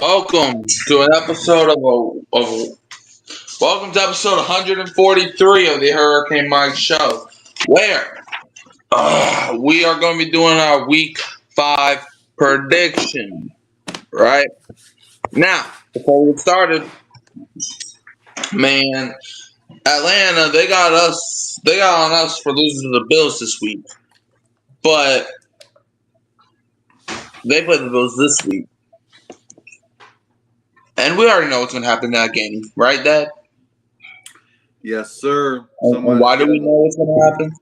Welcome to an episode welcome to episode 143 of the Hurricane Mike Show, where we are going to be doing our week 5 prediction. Right now, before we get started, man, Atlanta they got on us for losing to the Bills this week, but they played the Bills this week, and we already know what's going to happen in that game, right, Dad? Yes, sir. And why do we know what's going to happen?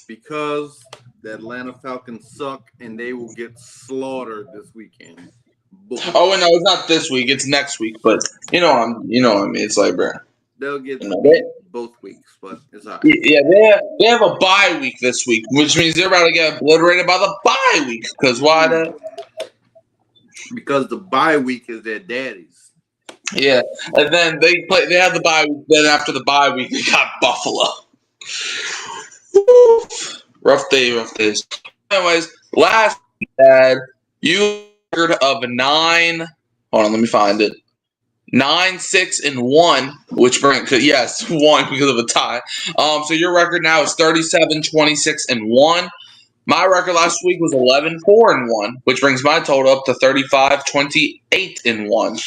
Because the Atlanta Falcons suck and they will get slaughtered this weekend. Oh, no, it's not this week. It's next week. But you know what I mean. It's like, bro. They'll get both weeks, but it's all right. Yeah, they have a bye week this week, which means they're about to get obliterated by the bye week. Because why? Because the bye week is their daddy's. Yeah, and then they have the bye week. Then after the bye week, they got Buffalo. Rough days. Anyways, last week, Dad, you record of 9. Hold on, let me find it. 9-6-1, which brings 1 because of a tie. So your record now is 37-26-1. My record last week was 11-4-1, which brings my total up to 35-28-1.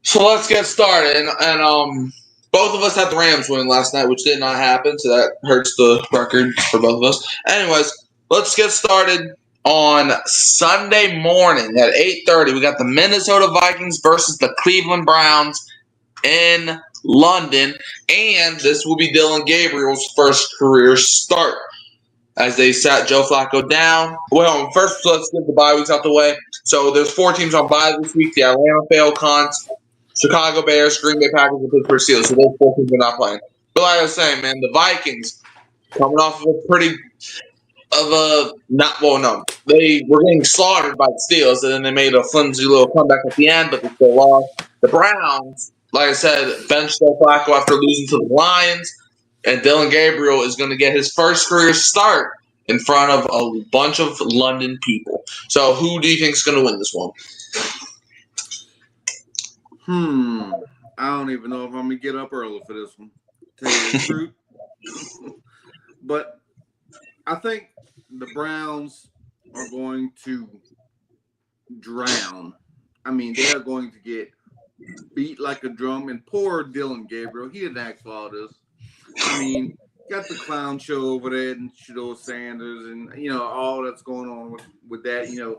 So let's get started. And both of us had the Rams winning last night, which did not happen, so that hurts the record for both of us. Anyways, let's get started. On Sunday morning at 8:30, we got the Minnesota Vikings versus the Cleveland Browns in London, and this will be Dylan Gabriel's first career start as they sat Joe Flacco down. Well, first let's get the bye weeks out the way. So there's 4 teams on bye this week: the Atlanta Falcons, Chicago Bears, Green Bay Packers, and Pittsburgh Steelers. So those 4 teams are not playing. But like I was saying, man, the Vikings coming off of a they were getting slaughtered by the Steelers, and then they made a flimsy little comeback at the end, but they still lost. The Browns, like I said, benched Joe Flacco after losing to the Lions, and Dylan Gabriel is going to get his first career start in front of a bunch of London people. So who do you think is going to win this one? I don't even know if I'm going to get up early for this one, to tell you the truth. But I think the Browns are going to drown. I mean, they are going to get beat like a drum. And poor Dylan Gabriel, he didn't ask for all this. I mean, got the clown show over there and Shador Sanders and, all that's going on with that. Him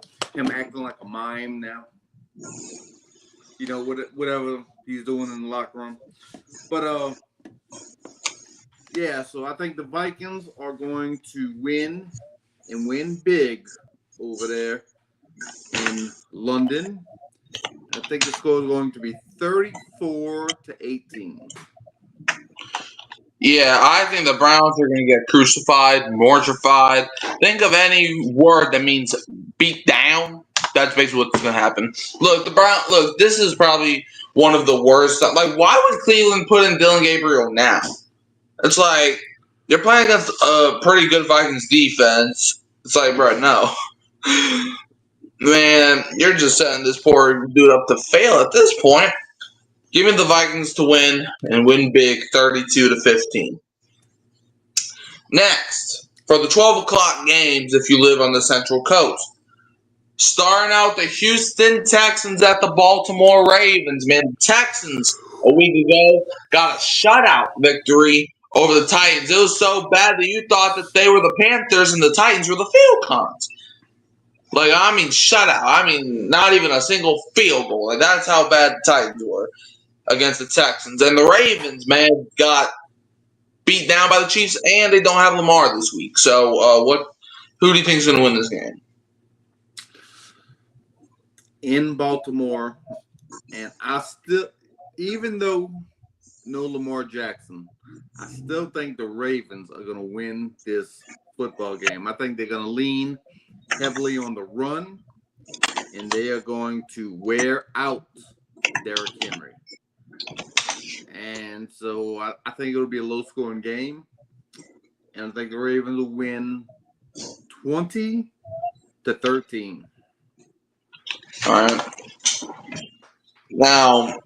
acting like a mime now. Whatever he's doing in the locker room. But, so I think the Vikings are going to win and win big over there in London. I think the score is going to be 34-18. Yeah, I think the Browns are going to get crucified, mortified. Think of any word that means beat down. That's basically what's going to happen. Look, this is probably one of the worst. Like, why would Cleveland put in Dylan Gabriel now? It's like, you're playing against a pretty good Vikings defense. It's like, bro, no. Man, you're just setting this poor dude up to fail at this point. Give me the Vikings to win and win big 32-15. Next, for the 12 o'clock games, if you live on the Central Coast. Starting out the Houston Texans at the Baltimore Ravens. Man, the Texans a week ago got a shutout victory over the Titans. It was so bad that you thought that they were the Panthers and the Titans were the Falcons. Like, I mean, shutout. I mean, not even a single field goal. Like, that's how bad the Titans were against the Texans. And the Ravens, man, got beat down by the Chiefs, and they don't have Lamar this week. So, who do you think is going to win this game? In Baltimore, and I still, even though no Lamar Jackson, I still think the Ravens are going to win this football game. I think they're going to lean heavily on the run, and they are going to wear out Derrick Henry. And so I think it'll be a low-scoring game. And I think the Ravens will win 20-13. All right. Now,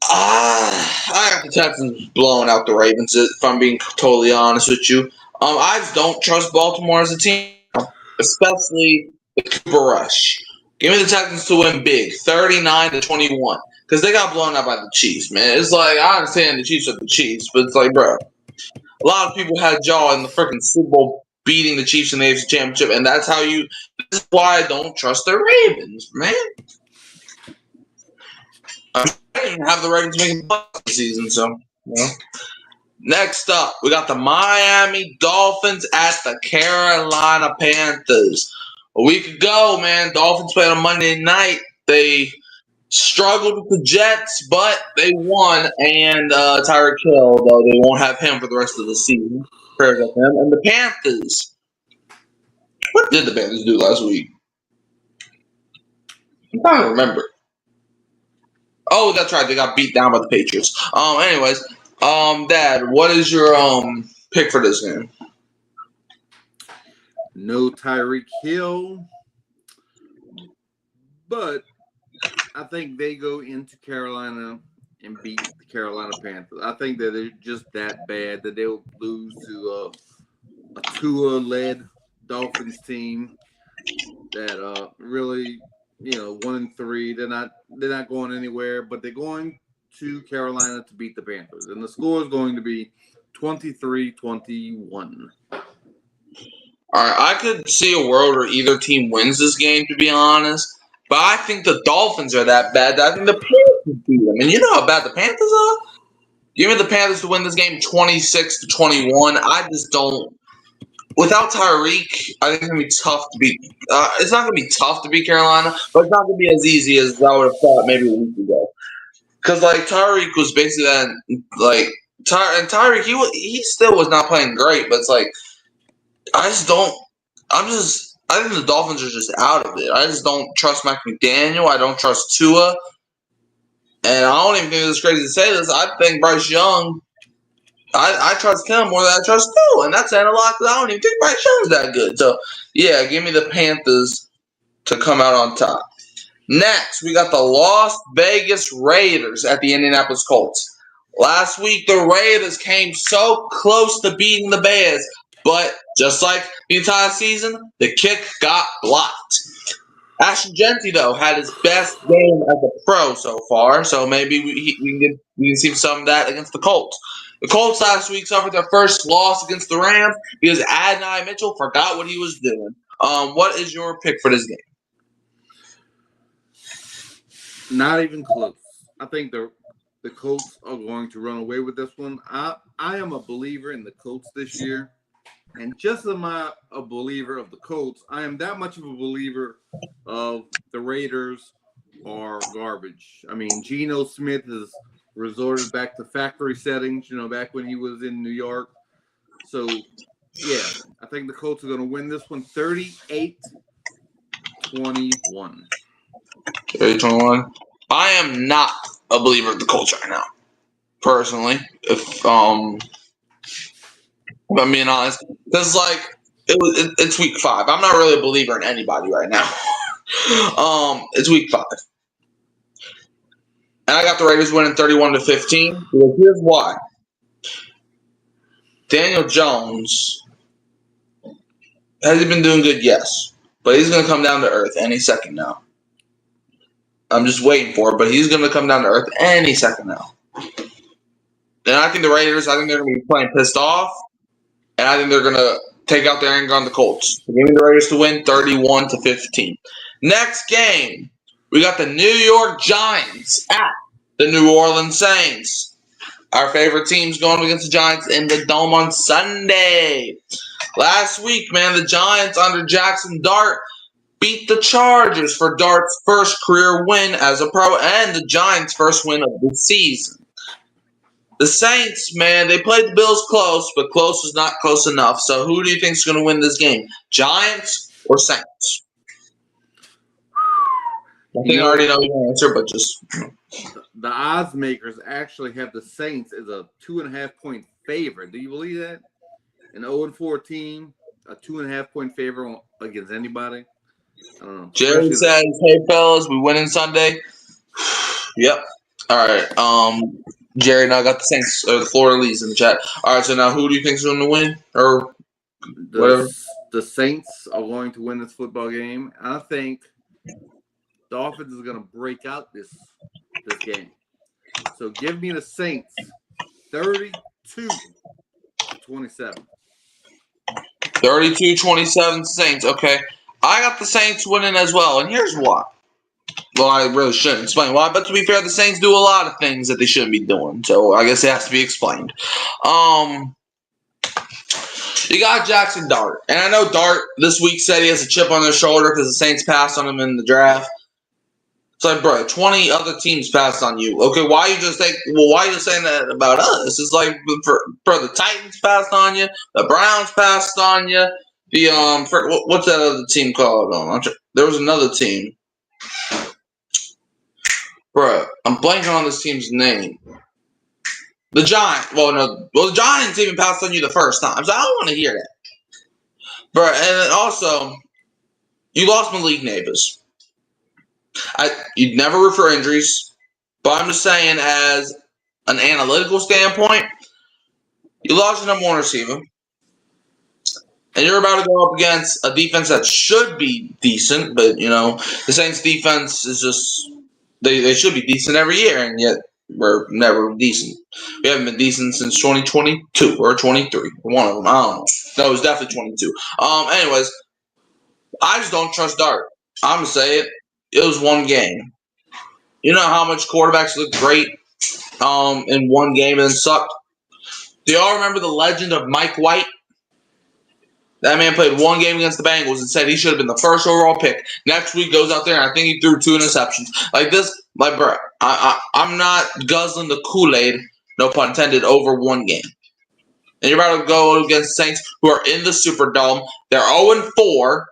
I got the Texans blowing out the Ravens, if I'm being totally honest with you. I just don't trust Baltimore as a team, especially with Cooper Rush. Give me the Texans to win big, 39-21, because they got blown out by the Chiefs, man. It's like, I understand the Chiefs are the Chiefs, but it's like, bro, a lot of people had jaw in the freaking Super Bowl beating the Chiefs in the AFC Championship, and that's this is why I don't trust the Ravens, man. I didn't have the Ravens making the season, so, you know. Next up, we got the Miami Dolphins at the Carolina Panthers. A week ago, man, Dolphins played on Monday night. They struggled with the Jets, but they won. And Tyreek Hill, though, they won't have him for the rest of the season. Prayers up him. And the Panthers. What did the Panthers do last week? I'm trying to remember. Oh, that's right. They got beat down by the Patriots. Anyways, Dad, what is your pick for this game? No Tyreek Hill, but I think they go into Carolina and beat the Carolina Panthers. I think that they're just that bad that they'll lose to a Tua-led Dolphins team that really, 1-3. They're not going anywhere, but they're going to Carolina to beat the Panthers, and the score is going to be 23-21. All right, I could see a world where either team wins this game, to be honest. But I think the Dolphins are that bad that I think the Panthers beat them. And you know how bad the Panthers are? Give me the Panthers to win this game 26-21. I just don't. Without Tyreek, I think it's going to be tough to beat. It's not going to be tough to beat Carolina, but it's not going to be as easy as I would have thought maybe a week ago. Because, Tyreek was basically that, Tyreek, he still was not playing great, but it's I think the Dolphins are just out of it. I just don't trust Mike McDaniel. I don't trust Tua. And I don't even think it's crazy to say this. I think Bryce Young, I trust him more than I trust Tua. And that's saying a lot because I don't even think Bryce Young's that good. So, yeah, give me the Panthers to come out on top. Next, we got the Las Vegas Raiders at the Indianapolis Colts. Last week, the Raiders came so close to beating the Bears. But just like the entire season, the kick got blocked. Ashton Jeanty, though, had his best game as a pro so far, so maybe we can see some of that against the Colts. The Colts last week suffered their first loss against the Rams because Adonai Mitchell forgot what he was doing. What is your pick for this game? Not even close. I think the Colts are going to run away with this one. I am a believer in the Colts this year. And just as I'm a believer of the Colts, I am that much of a believer of the Raiders are garbage. I mean, Geno Smith has resorted back to factory settings, back when he was in New York. So, yeah, I think the Colts are going to win this one 38-21. 30-21. I am not a believer of the Colts right now, personally. If I'm being honest, because it's week 5. I'm not really a believer in anybody right now. It's week 5, and I got the Raiders winning 31-15. Because here's why: Daniel Jones has he been doing good? Yes, but he's going to come down to earth any second now. I'm just waiting for it, but he's going to come down to earth any second now. And I think the Raiders, they're going to be playing pissed off. And I think they're going to take out their anger on the Colts. So give me the Raiders to win 31-15. Next game, we got the New York Giants at the New Orleans Saints. Our favorite team's going against the Giants in the Dome on Sunday. Last week, man, the Giants under Jackson Dart beat the Chargers for Dart's first career win as a pro and the Giants' first win of the season. The Saints, man, they played the Bills close, but close was not close enough. So who do you think is going to win this game? Giants or Saints? I think I already know your answer, but just the odds makers actually have the Saints as a 2.5-point favorite. Do you believe that? An 0-4 team, a 2.5-point favorite against anybody? I don't know. Jerry says, "Hey fellas, we winning Sunday." Yep. All right. Jerry and I got the Saints or the Florida Lees in the chat. All right. So now, who do you think is going to win, or whatever? The Saints are going to win this football game. I think the offense is going to break out this game. So give me the Saints 32-27. 32-27 Saints. Okay. I got the Saints winning as well, and here's why. Well, I really shouldn't explain why, but to be fair, the Saints do a lot of things that they shouldn't be doing, so I guess it has to be explained. You got Jackson Dart, and I know Dart this week said he has a chip on their shoulder because the Saints passed on him in the draft. It's like, bro, 20 other teams passed on you. Okay, why are you just saying that about us? It's like, bro, the Titans passed on you, the Browns passed on you, what's that other team called? There was another team. Bro, I'm blanking on this team's name. The Giants. The Giants even passed on you the first time, so I don't want to hear that. Bro, and then also, you lost Malik Nabers. You'd never root for injuries, but I'm just saying, as an analytical standpoint, you lost your number one receiver, and you're about to go up against a defense that should be decent, but the Saints' defense is just they should be decent every year, and yet we're never decent. We haven't been decent since 2022 or 23. One of them, I don't know. No, it was definitely 22. Anyways, I just don't trust Dart. I'm gonna say it. It was one game. You know how much quarterbacks look great in one game and then sucked? Do y'all remember the legend of Mike White? That man played one game against the Bengals and said he should have been the first overall pick. Next week goes out there and I think he threw 2 interceptions. Like this, bro, I'm not guzzling the Kool-Aid, no pun intended, over one game. And you're about to go against Saints who are in the Superdome. They're 0-4.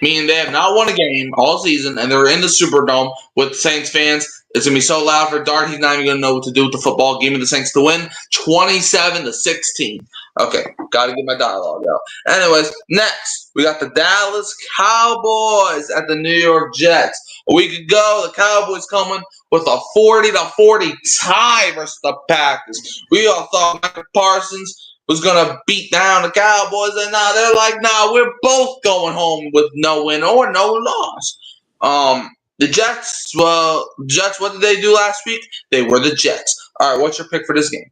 Meaning they have not won a game all season, and they're in the Superdome with Saints fans. It's going to be so loud for Dart, he's not even going to know what to do with the football. Give me the Saints to win, 27-16. Okay, got to get my dialogue out. Anyways, next, we got the Dallas Cowboys at the New York Jets. A week ago, the Cowboys coming with a 40-40 tie versus the Packers. We all thought Michael Parsons was going to beat down the Cowboys, and now they're like, nah, we're both going home with no win or no loss. The Jets, what did they do last week? They were the Jets. All right, what's your pick for this game?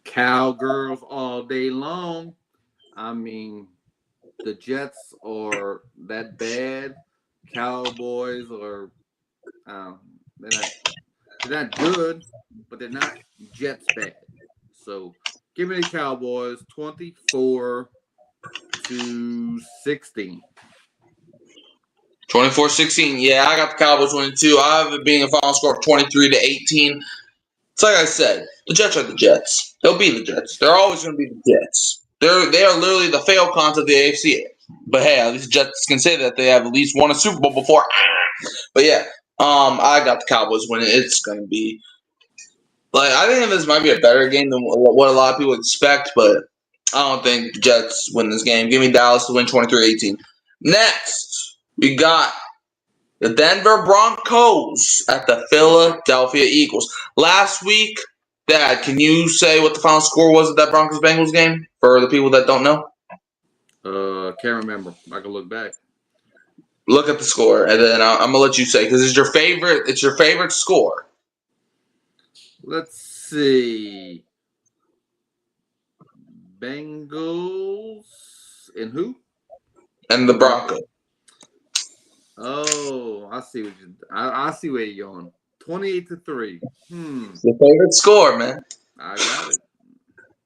Cowgirls all day long. I mean, the Jets are that bad. Cowboys are they're not good, but they're not Jets bad. So give me the Cowboys 24-16. 24-16. Yeah, I got the Cowboys winning too. I have it being a final score of 23-18. It's like I said, the Jets are the Jets. They'll be the Jets. They're always going to be the Jets. They are literally the fail cons of the AFC. But hey, at least the Jets can say that they have at least won a Super Bowl before. But yeah, I got the Cowboys winning. It's going to be I think this might be a better game than what a lot of people expect, but I don't think the Jets win this game. Give me Dallas to win 23-18. Next, we got the Denver Broncos at the Philadelphia Eagles. Last week, Dad, can you say what the final score was of that Broncos-Bengals game for the people that don't know? Can't remember. I can look back. Look at the score, and then I'm gonna let you say because it's your favorite. It's your favorite score. Let's see. Bengals and who? And the Broncos. Oh, I see what I see where you're going. 28-3. It's your favorite score, man. I got it.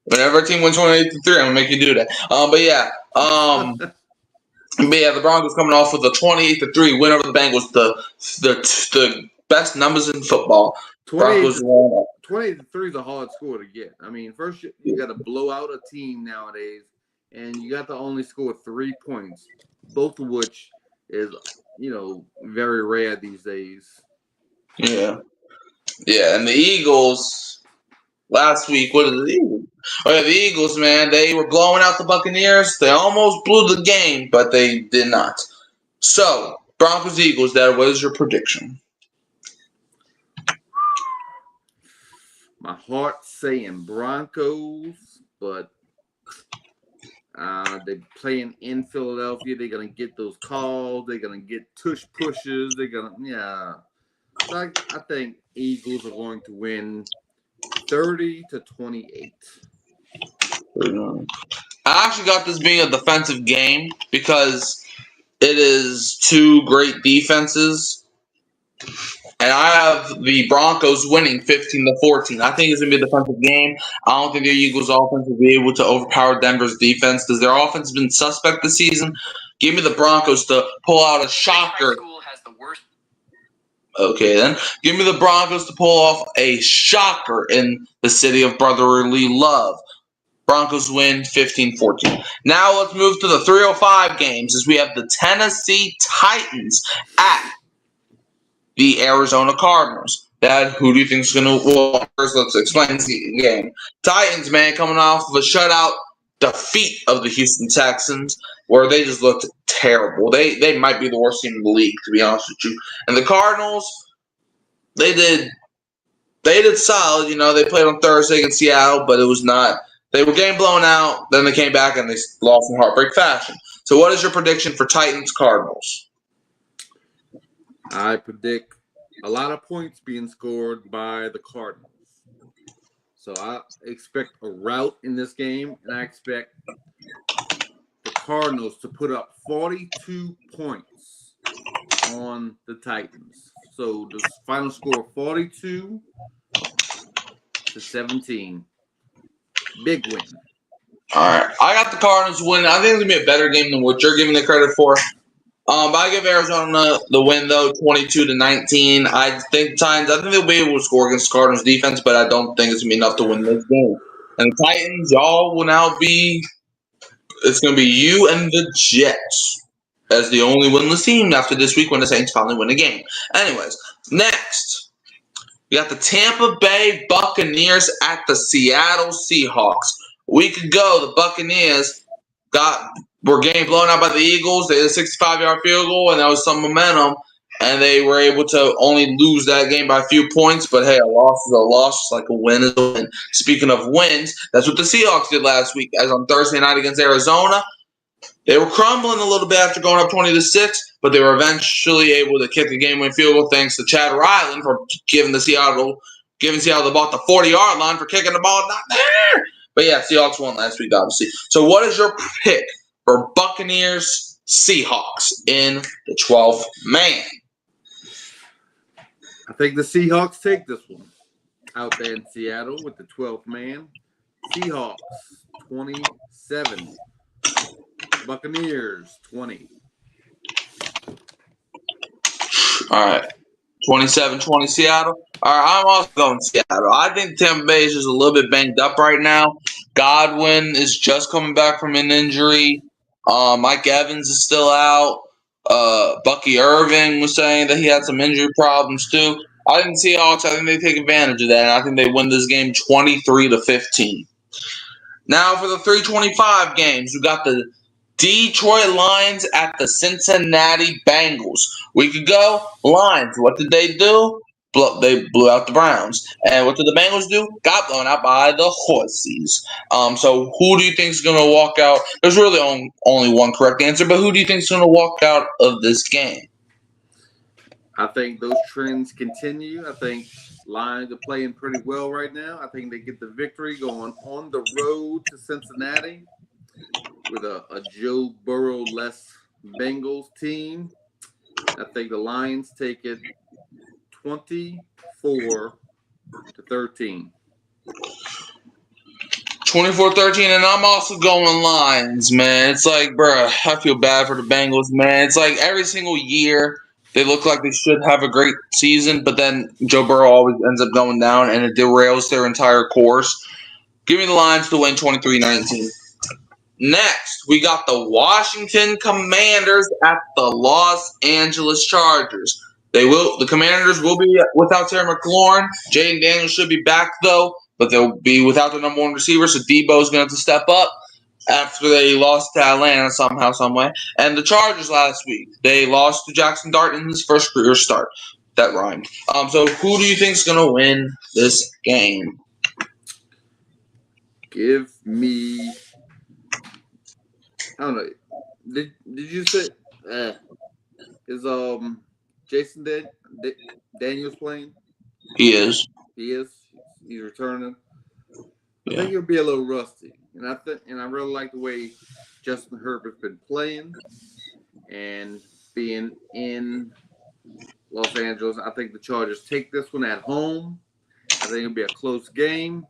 Whenever a team wins 28-3, I'm gonna make you do that. But yeah, the Broncos coming off with a 28-3 win over the Bengals. The best numbers in football. 28-3 is a hard score to get. I mean, first you got to blow out a team nowadays, and you got to only score 3 points, both of which is, very rare these days. Yeah. Yeah, and the Eagles last week, what did the Eagles? Oh yeah, the Eagles, man, they were blowing out the Buccaneers. They almost blew the game, but they did not. So, Broncos Eagles, Dad, what is your prediction? My heart's saying Broncos, but they're playing in Philadelphia. They're gonna get those calls. They're gonna get tush pushes. They're gonna So I think Eagles are going to win 30-28. I actually got this being a defensive game because it is two great defenses. And I have the Broncos winning 15-14. I think it's going to be a defensive game. I don't think the Eagles' offense will be able to overpower Denver's defense because their offense has been suspect this season. Give me the Broncos to pull out a shocker. Okay, then. Give me the Broncos to pull off a shocker in the city of brotherly love. Broncos win 15-14. Now let's move to the 305 games as we have the Tennessee Titans at the Arizona Cardinals. Dad, who do you think is going to... Well, first let's explain the game. Titans, man, coming off of a shutout defeat of the Houston Texans where they just looked terrible. They might be the worst team in the league, to be honest with you. And the Cardinals, they did solid. They played on Thursday against Seattle, but it was not... They were getting blown out. Then they came back and they lost in heartbreak fashion. So what is your prediction for Titans-Cardinals? I predict a lot of points being scored by the Cardinals. So I expect a rout in this game, and I expect the Cardinals to put up 42 points on the Titans. So the final score 42-17. Big win. All right. I got the Cardinals winning. I think it's going to be a better game than what you're giving the credit for. But I give Arizona the win, though, 22-19. I think they'll be able to score against the Cardinals' defense, but I don't think it's going to be enough to win this game. And the Titans, y'all will now be – it's going to be you and the Jets as the only winless team after this week when the Saints finally win a game. Anyways, next, we got the Tampa Bay Buccaneers at the Seattle Seahawks. A week ago, the Buccaneers were getting blown out by the Eagles. They had a 65-yard field goal, and that was some momentum. And they were able to only lose that game by a few points. But, hey, a loss is a loss. It's like a win is a win. Speaking of wins, that's what the Seahawks did last week. As on Thursday night against Arizona, they were crumbling a little bit after going up 20-6, but they were eventually able to kick the game-winning field goal thanks to Chad Ryland for giving Seattle the ball at the 40-yard line for kicking the ball not there. But, yeah, Seahawks won last week, obviously. So what is your pick for Buccaneers Seahawks in the 12th man? I think the Seahawks take this one out there in Seattle with the 12th man. Seahawks 27. Buccaneers 20. All right. 27-20 Seattle. All right, I'm also going Seattle. I think Tampa Bay is just a little bit banged up right now. Godwin is just coming back from an injury. Mike Evans is still out. Bucky Irving was saying that he had some injury problems too. I think the Seahawks, I think they take advantage of that, and I think they win this game 23-15. Now for the 325 games, we got the Detroit Lions at the Cincinnati Bengals. Week ago, Lions, what did they do? They blew out the Browns. And what did the Bengals do? Got blown out by the Horses. So who do you think is going to walk out? There's really only one correct answer, but who do you think is going to walk out of this game? I think those trends continue. I think Lions are playing pretty well right now. I think they get the victory going on the road to Cincinnati with a Joe Burrow-less Bengals team. I think the Lions take it 24-13. 24-13, and I'm also going Lions, man. It's like, bruh, I feel bad for the Bengals, man. It's like every single year they look like they should have a great season, but then Joe Burrow always ends up going down, and it derails their entire course. Give me the Lions to win 23-19. Next, we got the Washington Commanders at the Los Angeles Chargers. The Commanders will be without Terry McLaurin. Jaden Daniels should be back though, but they'll be without the number one receiver, so Debo's gonna have to step up after they lost to Atlanta somehow, some way. And the Chargers last week, they lost to Jackson Dart in his first career start. That rhymed. So who do you think is gonna win this game? Give me. I don't know. Did you say is Jason Daniels playing? He is. He is. He's returning. I Yeah. think he'll be a little rusty, and I really like the way Justin Herbert's been playing and being in Los Angeles. I think the Chargers take this one at home. I think it'll be a close game.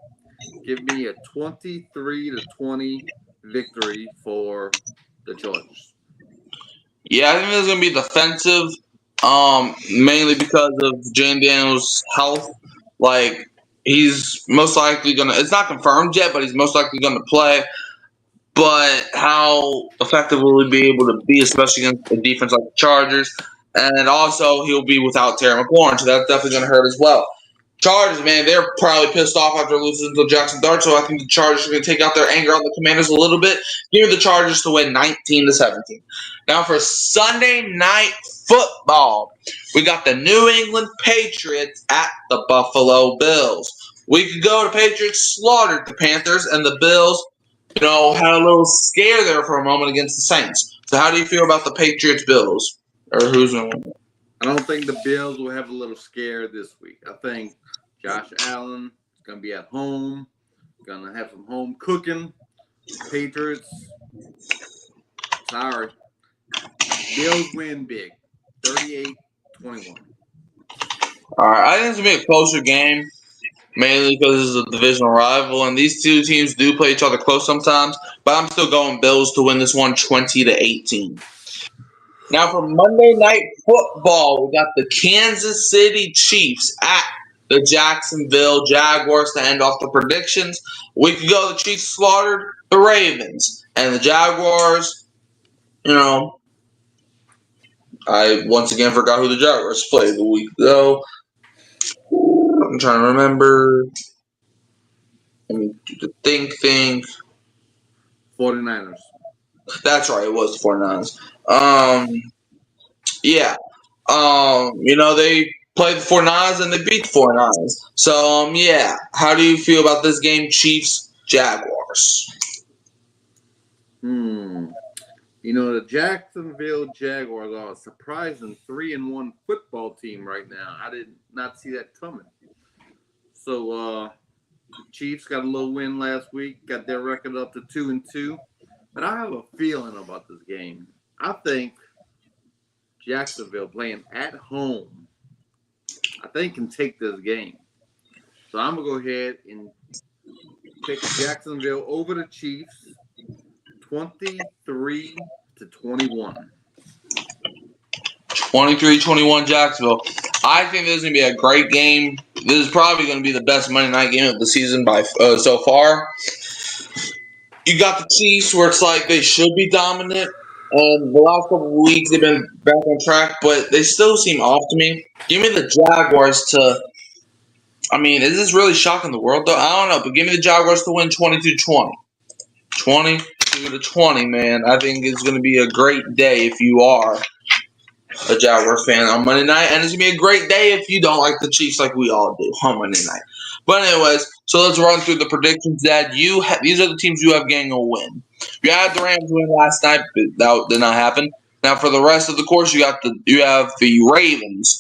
Give me a 23-20 victory for the Chargers. Yeah, I think this is gonna be defensive. Mainly because of Jaden Daniels' health. Like he's most likely gonna. It's not confirmed yet, but he's most likely gonna play. But how effective will he be able to be, especially against a defense like the Chargers? And also, he'll be without Terry McLaurin, so that's definitely going to hurt as well. Chargers, man, they're probably pissed off after losing to Jackson Dart, so I think the Chargers are going to take out their anger on the Commanders a little bit. Give me the Chargers to win 19-17. Now for Sunday Night Football, we got the New England Patriots at the Buffalo Bills. Week ago, the Patriots slaughtered the Panthers, and the Bills had a little scare there for a moment against the Saints. So how do you feel about the Patriots-Bills? Or who's going to win? I don't think the Bills will have a little scare this week. I think Josh Allen is going to be at home, going to have some home cooking. Patriots, sorry. Bills win big, 38-21. All right, I think it's going to be a closer game. Mainly because it's a divisional rival, and these two teams do play each other close sometimes. But I'm still going Bills to win this one 20-18. Now for Monday Night Football, we got the Kansas City Chiefs at the Jacksonville Jaguars to end off the predictions. A week ago, the Chiefs slaughtered the Ravens, and the Jaguars, I once again forgot who the Jaguars played the week ago. I'm trying to remember. Let me do the think. 49ers. That's right. It was the 49ers. Yeah. They played the 49ers and they beat the 49ers. So, yeah. How do you feel about this game, Chiefs-Jaguars? The Jacksonville Jaguars are a surprising 3-1 football team right now. I did not see that coming. So, Chiefs got a little win last week, got their record up to 2-2. But I have a feeling about this game. I think Jacksonville playing at home, I think can take this game. So I'm going to go ahead and pick Jacksonville over the Chiefs, 23-21. 23-21 Jacksonville. I think this is going to be a great game. This is probably going to be the best Monday night game of the season by so far. You got the Chiefs where it's like they should be dominant. The last couple of weeks they've been back on track, but they still seem off to me. Give me the Jaguars to – is this really shocking the world though? I don't know, but give me the Jaguars to win 22-20. 22-20, man. I think it's going to be a great day if you are a Jaguars fan on Monday night, and it's going to be a great day if you don't like the Chiefs like we all do on Monday night. But anyways, so let's run through the predictions that these are the teams you have getting a win. You had the Rams win last night, but that did not happen. Now for the rest of the course, you have the Ravens,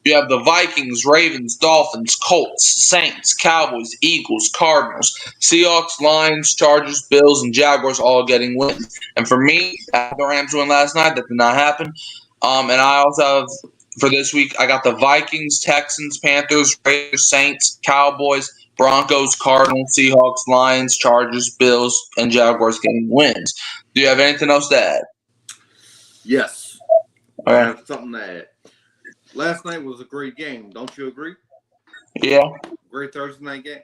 you have the Vikings, Ravens, Dolphins, Colts, Saints, Cowboys, Eagles, Cardinals, Seahawks, Lions, Chargers, Bills, and Jaguars all getting wins. And for me, the Rams win last night. That did not happen. And I also have, for this week, I got the Vikings, Texans, Panthers, Raiders, Saints, Cowboys, Broncos, Cardinals, Seahawks, Lions, Chargers, Bills, and Jaguars getting wins. Do you have anything else to add? Yes. All right. I have something to add. Last night was a great game. Don't you agree? Yeah. Great Thursday night game.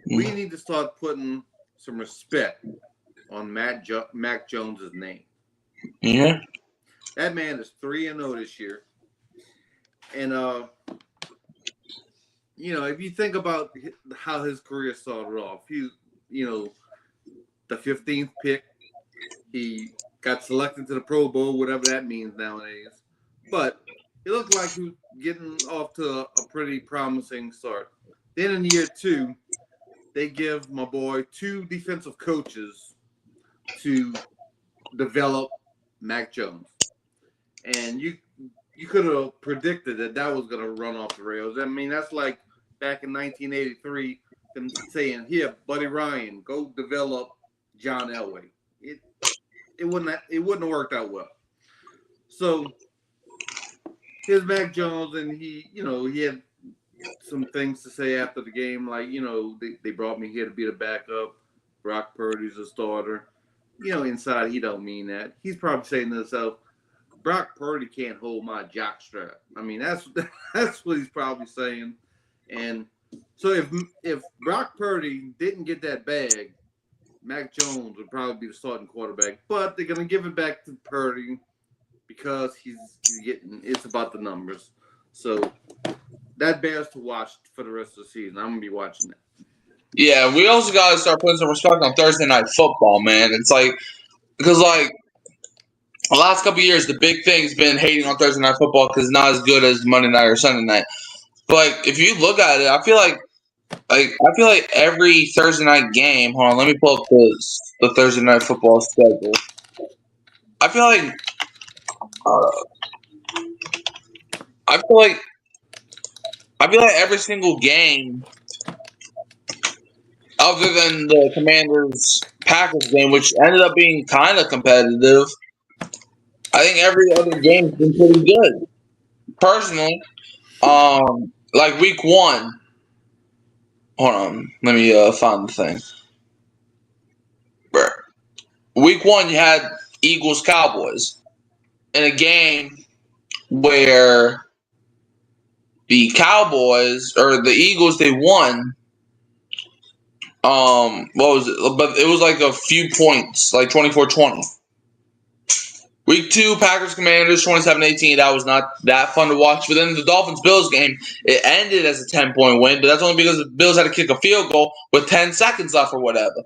We need to start putting some respect on Mac Jones' name. Yeah. That man is 3-0 this year. And if you think about how his career started off, he's the 15th pick. He got selected to the Pro Bowl, whatever that means nowadays. But it looked like he was getting off to a pretty promising start. Then in year 2, they give my boy 2 defensive coaches to develop Mac Jones. And you could have predicted that was going to run off the rails. I mean, that's like back in 1983, them saying, "Here, Buddy Ryan, go develop John Elway." It wouldn't have worked out well. So here's Mac Jones, and he had some things to say after the game, like they brought me here to be the backup. Brock Purdy's a starter. Inside he don't mean that. He's probably saying to himself, Brock Purdy can't hold my jockstrap. I mean, that's what he's probably saying. And so if Brock Purdy didn't get that bag, Mac Jones would probably be the starting quarterback. But they're gonna give it back to Purdy because he's getting. It's about the numbers. So that bears to watch for the rest of the season. I'm gonna be watching that. Yeah, we also gotta start putting some respect on Thursday Night Football, man. It's like because the last couple of years, the big thing's been hating on Thursday Night Football because it's not as good as Monday night or Sunday night. But if you look at it, I feel like every Thursday night game. Hold on, let me pull up the Thursday Night Football schedule. I feel like every single game, other than the Commanders Packers game, which ended up being kind of competitive, I think every other game's been pretty good. Personally, like week 1. Hold on, let me find the thing. Week 1, you had Eagles Cowboys in a game where the Cowboys or the Eagles they won. What was it? But it was like a few points, like 24-20. Week 2, Packers Commanders 27-18. That was not that fun to watch. But then the Dolphins Bills game, it ended as a 10-point win, but that's only because the Bills had to kick a field goal with 10 seconds left or whatever.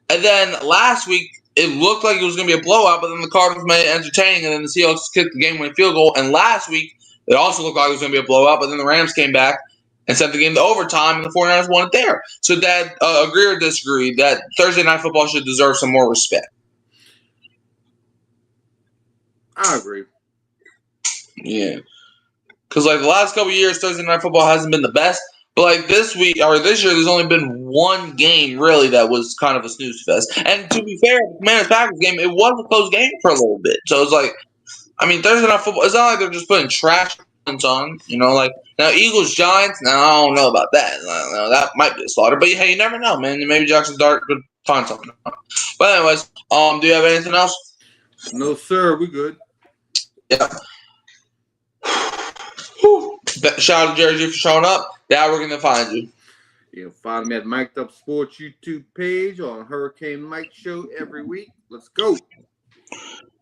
And then last week, it looked like it was going to be a blowout, but then the Cardinals made it entertaining, and then the Seahawks kicked the game-winning field goal. And last week, it also looked like it was going to be a blowout, but then the Rams came back and sent the game to overtime, and the 49ers won it there. So, Dad, agree or disagree that Thursday Night Football should deserve some more respect? I agree. Yeah. Because, the last couple of years, Thursday Night Football hasn't been the best. But, this week, or this year, there's only been one game, really, that was kind of a snooze fest. And to be fair, the Commanders-Packers game, it was a close game for a little bit. So, it's Thursday Night Football, it's not like they're just putting trash on, now Eagles-Giants, now I don't know about that. That might be a slaughter. But, hey, you never know, man. Maybe Jackson Dart could find something. But, anyways, do you have anything else? No, sir. We good. Yeah. Shout out to Jerry G for showing up. Now we're going to find you. You can find me at Mic'd Up Sports YouTube page on Hurricane Mike Show every week. Let's go.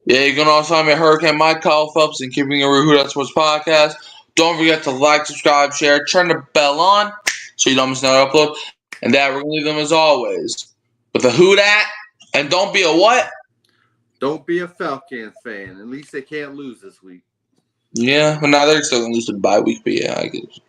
Yeah, you can also find me at Hurricane Mike, Kyle Phelps, and Keeping It Real Who That Sports Podcast. Don't forget to like, subscribe, share, turn the bell on so you don't miss another upload. And Dad, we're going to leave them as always with a who dat, and don't be a what? Don't be a Falcons fan. At least they can't lose this week. Yeah, but now they're still going to lose the bye week, but yeah, I get it.